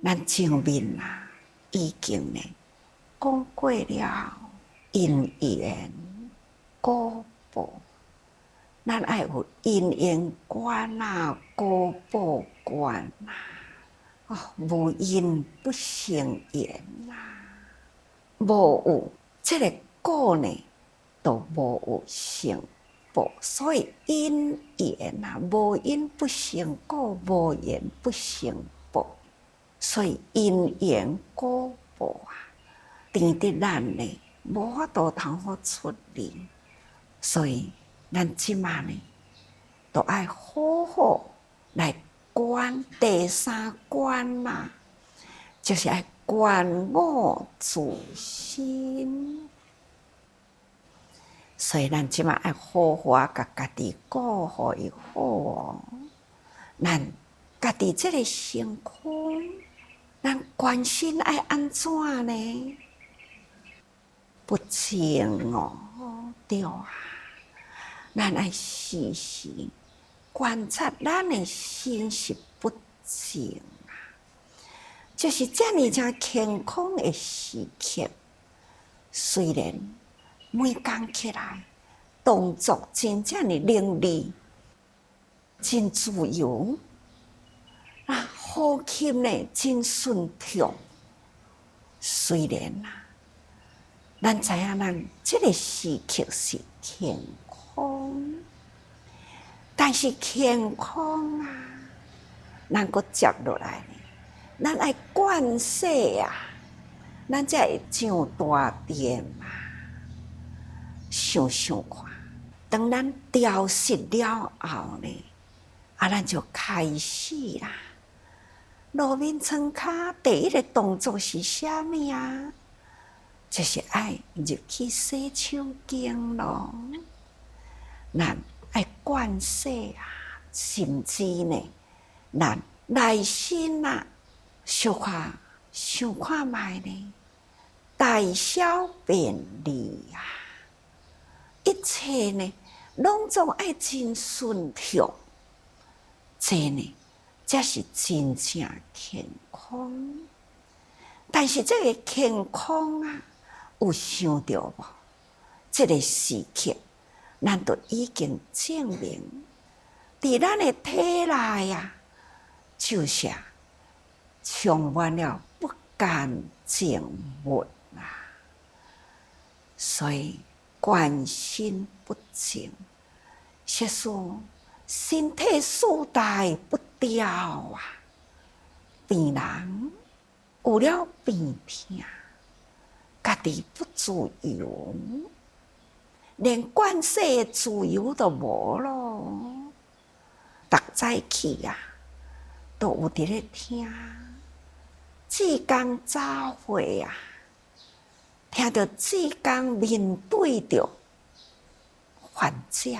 咱前面已经讲过了因缘果报，咱爱有因缘观果报观无因不成缘无有这个果都无有成报，所以因缘无因不成果，无缘不成报，所以因缘果报甜得咱无法度通好出离，所以咱即马都爱好好来观第三观就是爱观我自心。所以咱即马爱好好甲家己顾好伊好咱家己这个身躯，咱关心爱安怎呢？不净对咱爱时时观察咱的心是不净就是这么正健康的时刻，虽然每天起来动作真正的伶俐，真自由呼吸真顺畅，虽然咱知影咱这个时刻是健康，但是健康咱阁接落来咱爱惯势咱才会上大殿想想看，当咱调息了后咱就开始路面床骹第一个动作是啥物就是爱入去洗手间咯。咱爱惯势甚至咱内心小可想看觅大小便利一切拢总爱真顺畅，这是真正健康。但是这个健康有想到无？这个时刻，咱都已经证明，伫咱的体内就是充满了不干净物所以关心不净，是说身体四大不调病人有了病痛，家己不自由，连惯势的自由都无咯。逐早起都有伫咧听志工早会听到志工面对着患者，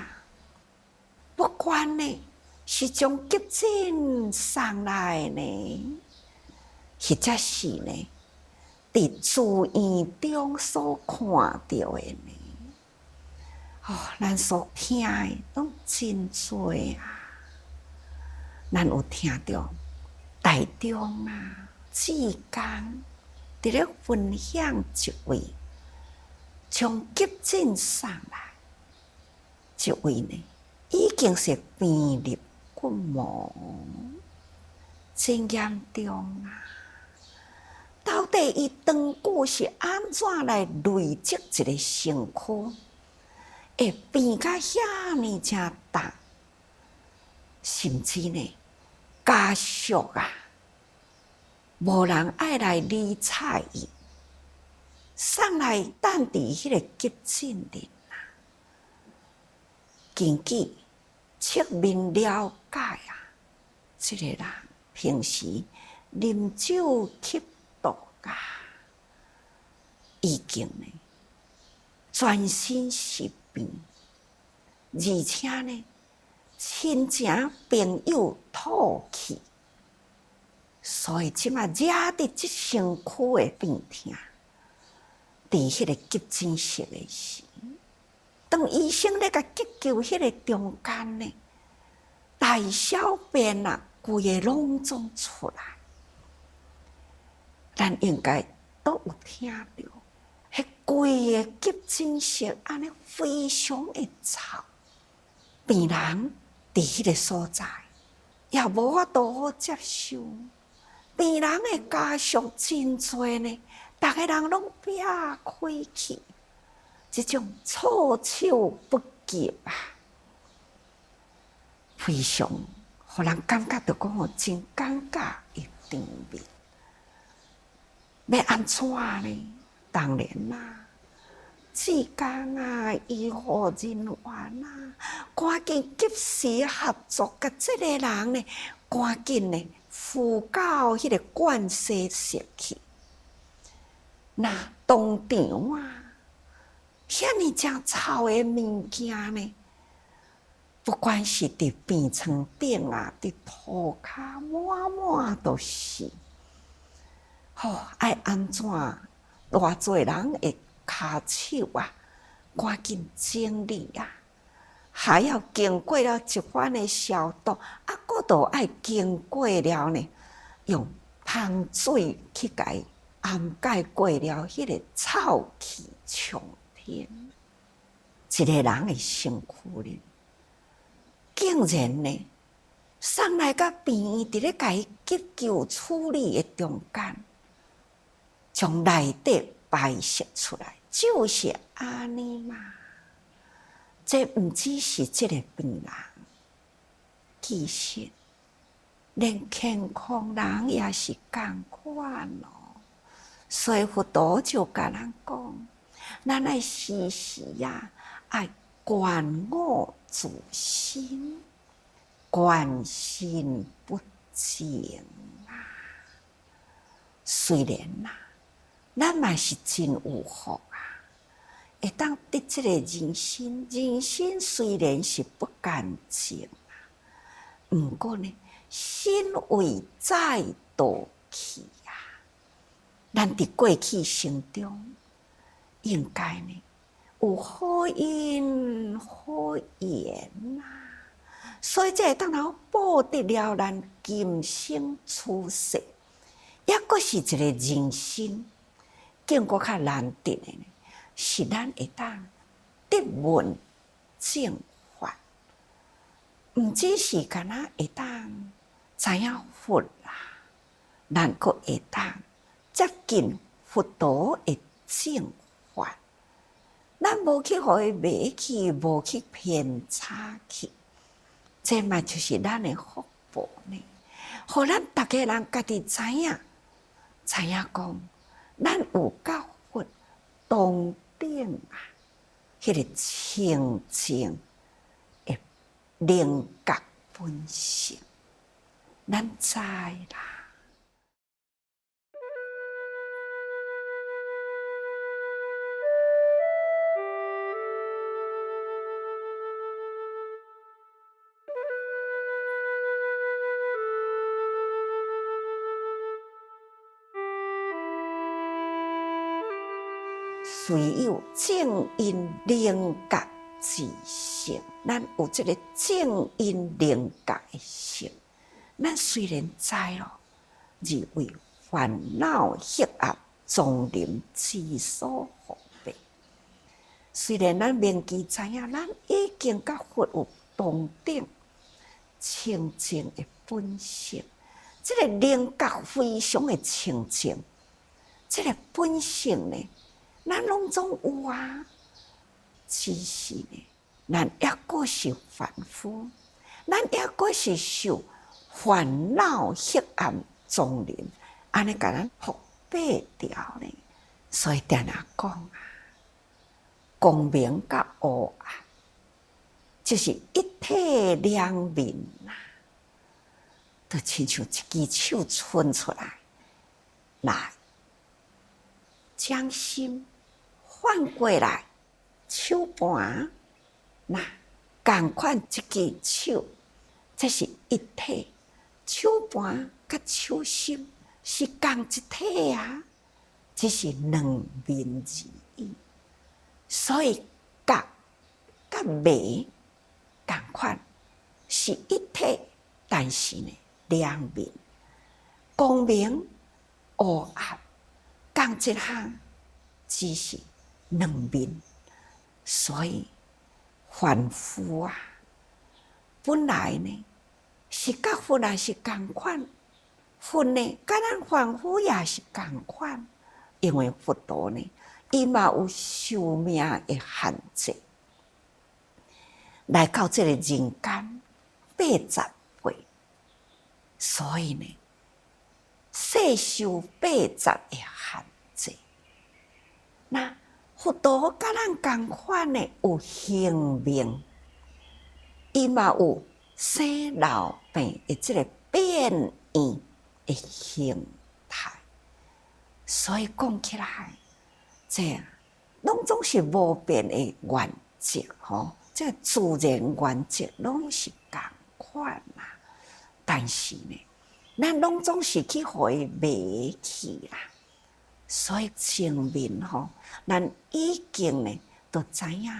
不管是将急诊送来或者是伫住院中所看到的咱所听的拢真多咱有听到台中志工伫咧分享一位从急诊送来，一位已经是病入骨魔，真严重到底伊长久是安怎来累积一个身躯，会变甲遐尼正重，甚至家属无人爱来理睬伊，送来等伫迄个急诊里根据侧面了解这个人平时啉酒吸毒已经全身是病，而且亲情朋友吐气，所以即马惹得即身躯的病痛。伫迄个急诊室的时，当医生咧甲急救迄个中间大小便规个拢总出来，咱应该都有听到，迄规个急诊室安尼非常的吵，病人伫迄个所在也无法度好接受，病人的家属真多呢，逐个人拢避开去，这种措手不及啊，非常互人感觉到讲真尴尬的场面。要安怎呢？当然啦，志工啊、医护人员啊，赶紧及时合作，甲这个人呢，赶紧呢扶到迄个灌洗室去。那当场啊，遐尼正臭的物件呢，不管是伫病床顶啊，伫涂骹满满都是。爱安怎？偌侪人的骹手啊，赶紧整理啊，还要经过了一番的消毒，搁都爱经过了呢，用香水去甲伊掩盖过了迄个臭气冲天。一个人的身躯呢，竟然呢，送来到病院，伫咧甲伊急救处理的中间。从内底排泄出来，就是安尼嘛。这毋只是这个病人，其实连健康人也是共款哦。所以佛陀就甲咱讲，咱爱时时啊，爱观我自心，观心不净啊。虽然啊，咱嘛是真有福啊，会当得这个人生。人生虽然是不干净啊，毋过呢，心为再度去啊。咱伫过去生中，应该呢有好因好缘啊，所以才会当然报得了咱今生出世，抑阁是一个人生。更搁较难得的呢，是咱会当得闻正法，毋只是干那会当知影佛啦，咱阁会当接近佛陀的正法。咱无去互伊迷去，无去偏差去，这嘛就是咱的福报呢。互咱逐个人家己知影讲。咱有到佛当顶啊，迄个清净的灵觉本性，咱知啦。虽有正因灵觉之性，咱有这个正因灵觉的性，咱虽然知咯，而为烦恼黑暗丛林之所覆蔽。虽然咱明记知影，咱已经甲佛有同等清净的本性，这个灵觉非常的清净，这个本性呢，咱拢总有啊，只是呢，咱抑阁是凡夫，咱抑阁是受烦恼黑暗丛林，安尼甲咱覆蔽掉呢。所以定定讲啊，光明甲黑暗，就是一体两面啊，就亲像一支手伸出来，将心反过来，手盘那共款一支手，这是一体。手盘甲手心是共一体啊，只是两面而已。所以甲迷共款是一体，但是呢两面，光明黑暗讲一项只是两面，所以凡夫啊，本来呢是甲佛也是同款，佛呢甲咱凡夫也是同款，因为佛陀呢，伊嘛有寿命的限制，来到这个人间80岁，所以呢，世寿80的限制。那佛陀甲咱同款的有生命，伊嘛有生老病的这个变异的形态，所以讲起来，这拢总是无变的原则吼。这自然原则拢是同款啦，但是呢，咱拢总是去互伊迷去啦。所以前面吼，咱已经呢都知影，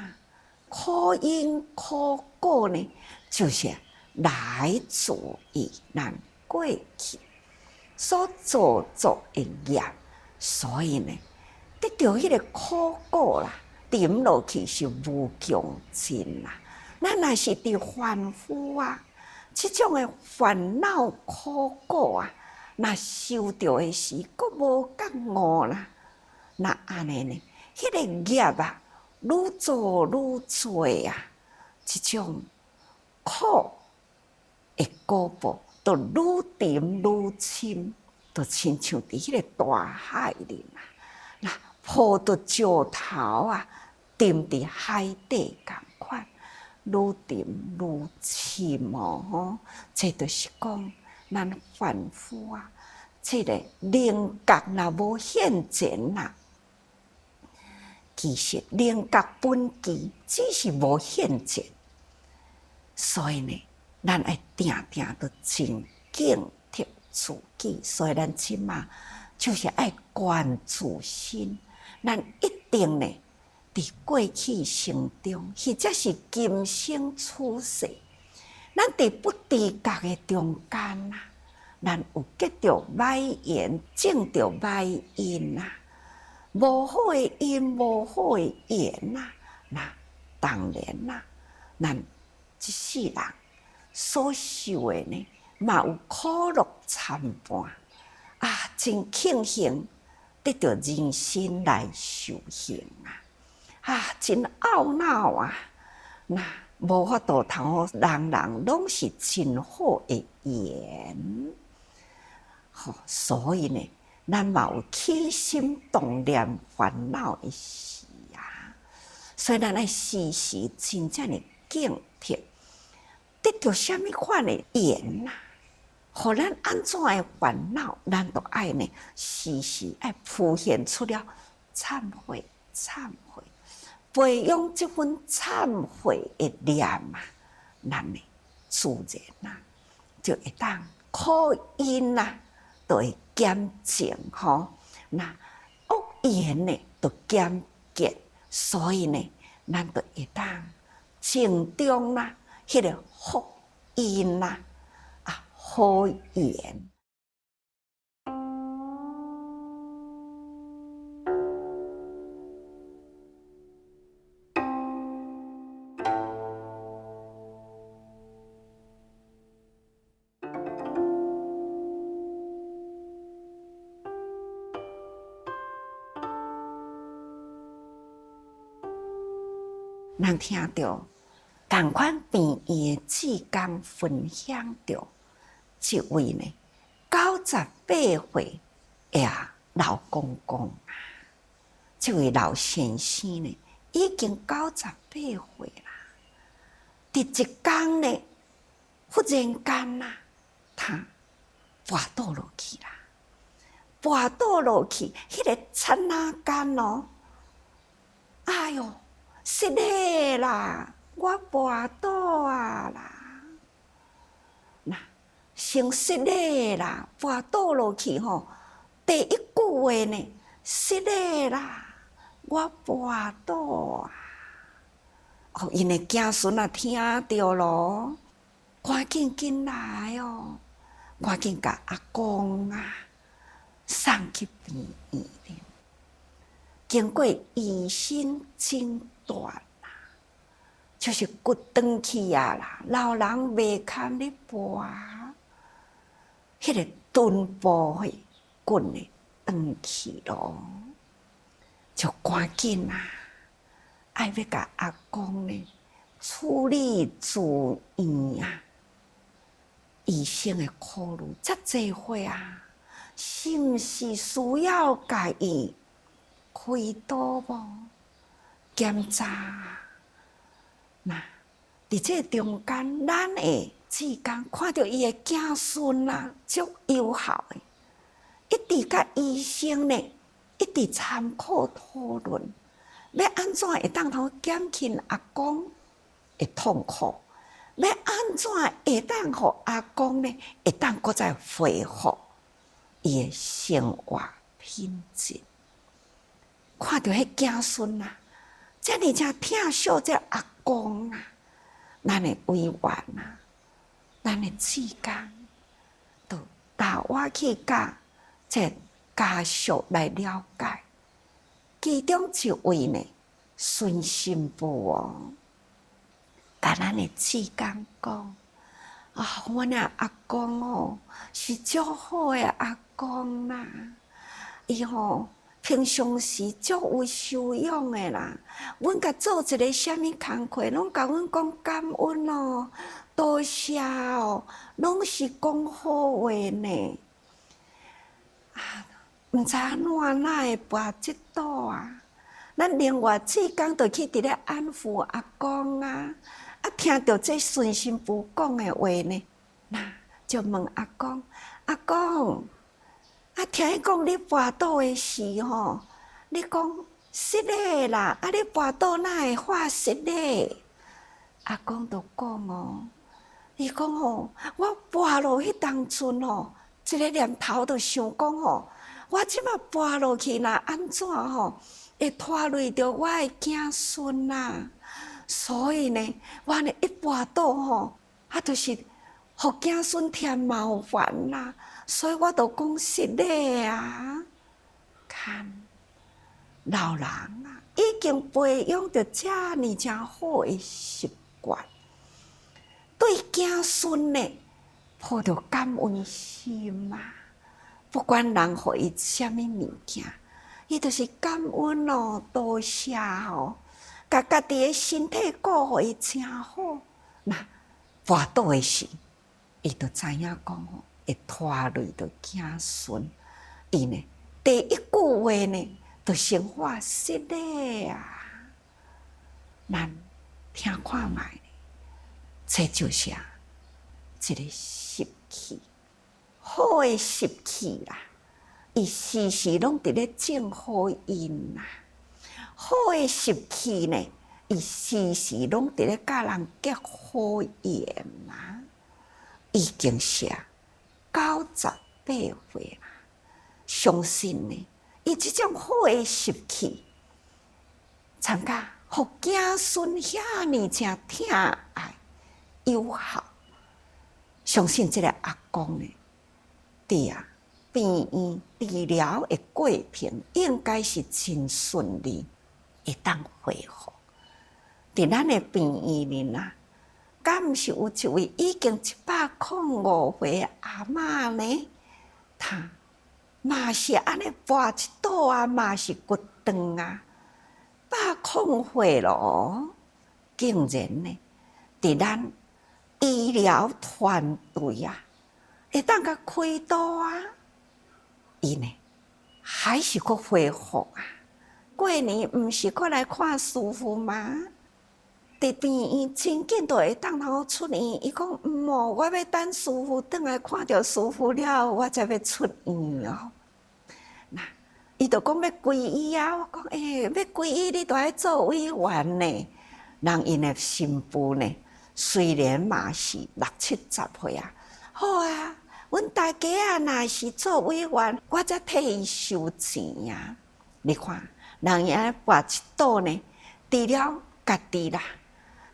苦因苦果呢，就是来自于咱过去所做作的业，所以呢，得到迄个苦果啦。沉落去是无穷尽啦，咱若是伫凡夫啊，即种的烦恼苦果啊，若受着的是佫无觉悟啦，那安尼呢？迄个业啊，愈做愈多啊，即种苦的果报，就愈沉愈深，就亲像伫迄个大海里啦，那泡到石头啊。沉伫海底共款，愈沉愈深哦。这就是讲，咱凡夫啊，这个灵觉若无现前啦，其实灵觉本具只是无现前，所以呢，咱爱定定都真警惕自己。所以咱即马就是爱观自心，咱一定呢。伫过去生中，或者是今生出世，咱伫不知觉的中间啊，咱有结着歹缘，种着歹因啊，无好的因，无好的缘啊，那当然啦，咱一世人所受的呢，嘛有苦乐参半啊，真庆幸得着人生来修行啊！啊，真懊恼啊！那无法度通，人人拢是真好的缘，好，所以呢，咱嘛有起心动念烦恼的事啊。所以咱爱时时真正的警惕，得到什么款的缘啊？互咱安怎的烦恼，咱都爱呢，时时爱浮现出了忏悔，忏悔。培养这份忏悔的念啊，咱呢自然啊，就会当苦因啊，就会减轻吼。那恶缘呢，就减减，所以呢，咱就会当正中啦，迄个福因啊，啊好缘。咱听到同款病医的志工分享到，这位呢98岁呀老公公啊，这位老先生呢已经98岁啦。第一天呢，忽然间呐，他滑倒落去啦，滑倒落去，迄个刹那间哦，哎哟！失礼啦，我跋倒啊啦！那先失礼啦，跋倒落去吼。第一句话呢，失礼啦，我跋倒啊！哦，因的子孙啊听到咯，赶紧来哦，赶紧甲阿公啊送去病院里。经过医生诊断，就是骨断去啊啦，老人袂堪咧跋，迄个臀部迄骨呢断去咯，就赶紧啊，爱要甲阿公呢处理住院啊。医生的考虑遮济伙啊，是毋是需要甲伊开刀无？检查那伫这中间，咱的志工看到伊的子孙啊，足友好的，一直甲医生呢，一直参考讨论，要安怎会当通减轻阿公的痛苦。要安怎会当互阿公呢？会当搁再恢复伊的生活品质？看到迄子孙啊，遮尔正疼惜这阿公啊，咱的委员啊，咱的志工，都带我去甲这家属来了解。其中一位呢，孙新妇哦。甲咱的志工讲啊，阮的阿公哦是足好的阿公啦，伊吼平常时足有修养的啦。阮甲做一个啥物工课，拢甲阮讲感恩哦，多谢哦，拢是讲好话呢。啊，毋知安怎哪会跋即倒啊？咱另外志工就去伫咧安抚阿公啊。听到这孙新妇讲的话呢，那就问阿公：阿公，听伊讲你跋倒的事吼，你讲实个啦，你跋倒哪会发实个？阿公就讲哦，伊讲吼，我跋落迄当阵吼，一个念头就想讲吼，我即马跋落去若安怎吼，会拖累着我的子孙啦。所以呢，我呢一跋倒吼，就是互子孙添麻烦啦。所以我就讲实个啊，看老人啊，已经培养着遮尔正好的习惯，对子孙呢抱着感恩心啊。不管人互伊啥物物件，伊就是感恩哦，多谢哦。甲家己的身体顾互伊诚好，那跋倒的事，伊就知影讲吼，会拖累着子孙。伊呢，第一句话呢，就先发实个啊。咱听看卖，这就是一个习气，好的习气啦。伊时时拢伫咧种好因啦。好的习气呢，伊时时拢伫咧甲人结好缘啦。已经是98岁啦，相信呢，伊即种好的习气，参加互子孙遐尔正疼爱友好，相信即个阿公呢，伫病院治疗的过程应该是真顺利。会当恢复，伫咱的病院里呐，敢毋是有一位已经105岁的阿嬷呢？她嘛是安尼跋一倒啊，嘛是骨断啊，105岁咯，竟然呢，伫咱医疗团队啊，会当甲开刀啊，伊呢还是阁恢复啊。过年毋是过来看师傅吗？伫病院真紧就会当通出院。伊讲毋哦，我要等师傅转来看到师傅了，我才要出院哦。那伊就讲要皈依啊，我讲要皈依，你都要做委员呢。人因的新妇呢，虽然嘛是60、70岁啊，好啊，阮大家啊，若是做委员，我才替伊收钱呀。你看。人也跋一倒呢，除了家己啦，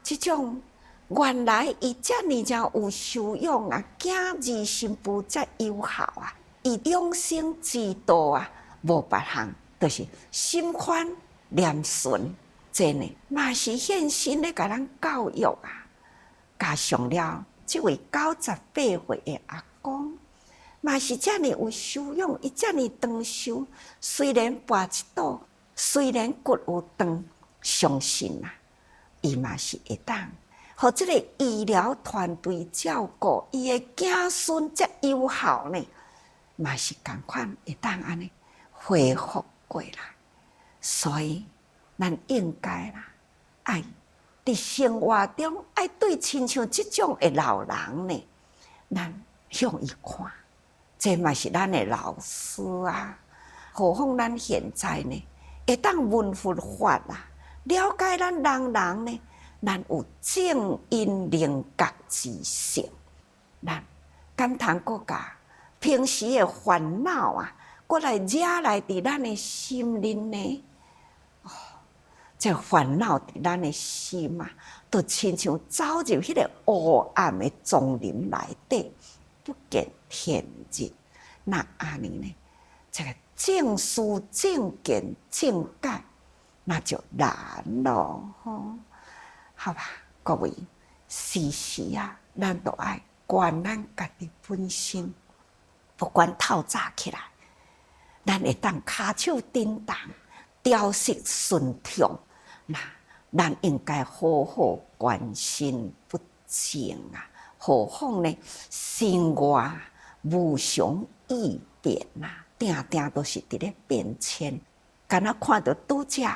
即种原来伊遮尔正有修养啊，囝儿媳妇遮友好啊，伊养生之道啊，无别项，就是心宽念顺，真诶嘛是现身咧，甲咱教育啊。加上了，这位98岁的阿公，嘛是遮尔有修养，伊遮尔长寿，虽然跋一倒，虽然骨有断，相信啊，伊嘛是会当，互这个医疗团队照顾伊的子孙，则有效呢，嘛是共款会当安尼恢复过来。所以，咱应该啦，爱伫生活中爱对亲像即种的老人呢，咱向伊看，这嘛是咱的老师啊。何况咱现在呢，会当闻佛法啊，了解咱人呢，咱有正因灵觉之性，咱敢通搁甲平时的烦恼啊，搁来惹来伫咱的心里呢？这烦恼伫咱的心啊，都亲像走入迄个黑暗的丛林内底，不见天日。那安尼呢？这个正思正见正解，那就难咯吼。好吧，各位，时时啊，咱都爱管咱家己本身，不管透早起来，咱会当骹手叮当，调息顺畅。那咱应该好好关心不正啊，何况呢？生活无常易变啊，定定都是伫咧变迁。敢若看到拄则，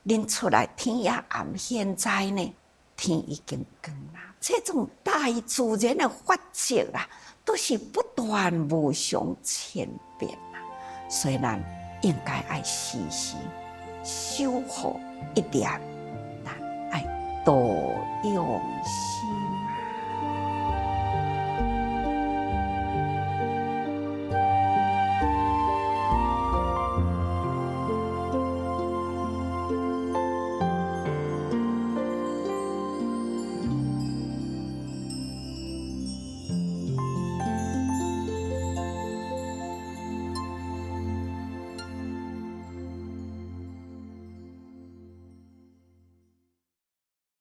恁出来天也暗，现在呢天已经光啦。这种大自然的法则啊，都是不断无常千变啊，所以咱应该爱时时守护一点，咱爱多用心。